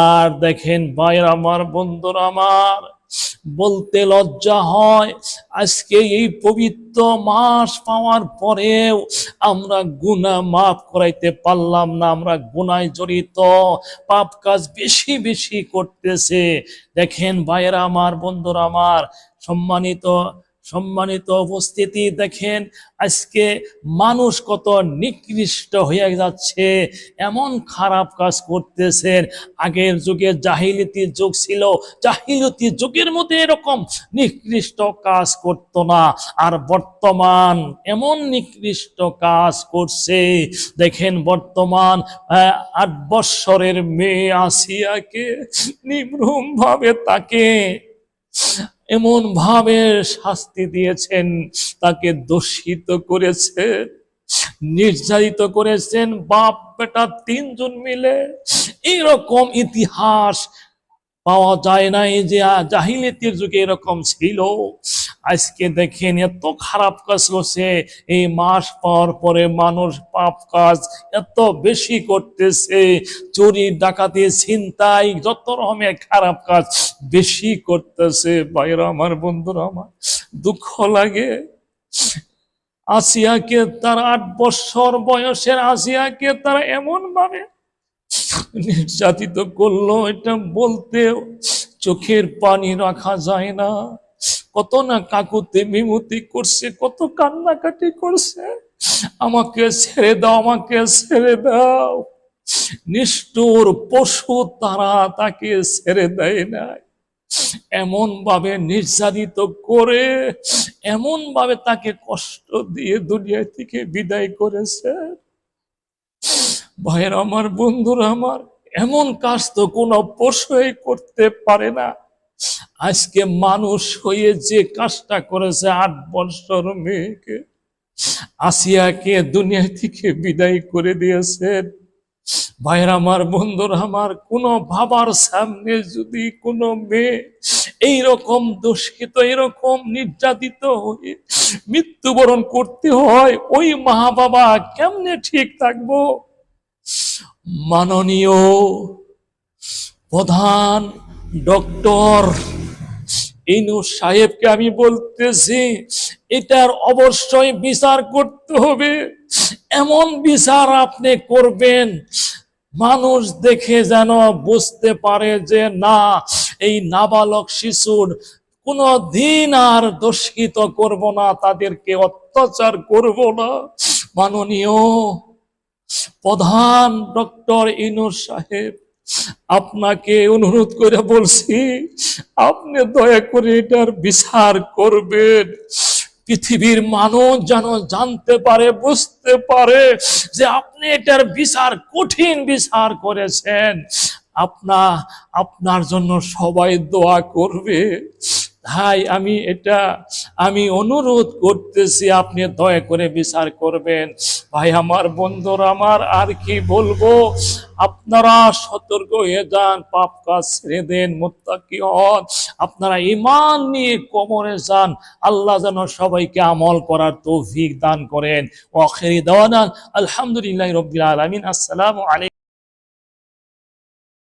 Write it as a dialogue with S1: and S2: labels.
S1: আর দেখেন ভাইরা আমার, বন্ধুরা আমার, বলতে লজ্জা হয়, আজকে এই পবিত্র মাস পাওয়ার পরেও আমরা গুনাহ মাফ করাইতে পারলাম না। আমরা গুনায় জড়িত, পাপ কাজ বেশি বেশি করতেছে। দেখেন ভাইয়েরা আমার, বন্ধুরা আমার, সম্মানিত সম্মানিত উপস্থিতি, দেখেন আজকে মানুষ কত নিকৃষ্ট হয়ে যাচ্ছে, এমন খারাপ কাজ করতেছেন। আগের যুগে জাহিলিয়াতি যুগ ছিল, জাহিলিয়াতি যুগের মধ্যে এরকম নিকৃষ্ট কাজ করত না, আর বর্তমান এমন নিকৃষ্ট কাজ করছে। দেখেন বর্তমান 8 বৎসরের মেয়ে আসিয়াকে নির্মম ভাবে তাকে এমন ভাবে শাস্তি দিয়েছেন, তাকে দোষিত করেছেন, নির্যাতিত করেছেন, বাপ বেটা 3 জন মিলে। এরকম ইতিহাস পাওয়া যায় না, এই যে জাহিলিয়াতের যুগে এরকম ছিল। আজকে দেখেন এত খারাপ কাজ করছে, এই মাস পাওয়ার পরে মানুষ পাপ কাজ এত বেশি করতেছে, চুরি ডাকাতি ছিনতাই যত রকমের খারাপ কাজ বেশি করতেছে। ভাইরা আমার, বন্ধুরা আমার, দুঃখ লাগে। আসিয়াকে, তার 8 বছর বয়সের আসিয়াকে তারা এমন ভাবে নির্যাতিত করলো, এটা বলতে চোখের পানি রাখা যায় না। কত না কাকুতি মিনতি করছে, কত কান্নাকাটি করছে, আমাকে ছেড়ে দাও, আমাকে ছেড়ে দাও। নিষ্ঠুর পশু তারা তাকে ছেড়ে দেয় না, এমন ভাবে নির্যাতিত করে, এমন ভাবে তাকে কষ্ট দিয়ে দুনিয়া থেকে বিদায় করেছে। ভাইয়ের আমার, বন্ধুরা আমার, এমন কাজ তো কোনো পশুই করতে পারে না। আজকে মানুষ হয়ে যে কাজটা করেছে, 8 বছর মেয়েকে আসিয়াকে দুনিয়া থেকে বিদায় করে দিয়েছেন। ভাইয়ের আমার, বন্ধুরা আমার, কোন বাবার সামনে যদি কোনো মেয়ে এইরকম দূষিত, এরকম নির্যাতিত হয়ে মৃত্যুবরণ করতে হয়, ওই মা বাবা কেমনে ঠিক থাকবো? মাননীয় প্রধান ডক্টর ইউনূস সাহেবকে আমি বলতেছি, এটার অবশ্যই বিচার করতে হবে। এমন বিচার আপনি করবেন, মানুষ দেখে যেন বুঝতে পারে যে না, এই নাবালক শিশুর কোনো দিন আর দোষিত করব না, তাদেরকে অত্যাচার করব না। মাননীয় প্রধান ডক্টর ইউনূস সাহেব, আপনাকে অনুরোধ করে বলছি, আপনি দয়া করে এটার বিচার করবেন। পৃথিবীর মানুষ যেন জানতে পারে, বুঝতে পারে যে আপনি এটার বিচার, কঠিন বিচার করেছেন। আপনার জন্য সবাই দোয়া করবে। ভাই, আমি অনুরোধ করতেছি, আপনি দয়া করে বিচার করবেন। ভাই আমার, বন্ধুরা আমার, আর কি বলবো, আপনারা সতর্ক হয়ে যান, পাপ কাজ ছেড়ে দেন, মুত্তাকি হন, আপনারা ঈমান নিয়ে কবরে যান। আল্লাহ যেন সবাইকে আমল করার তৌফিক দান করেন। ওয়া আখিরি দাওয়ানা আলহামদুলিল্লাহি রাব্বিল আলামিন। আসসালামু আলাইকুম।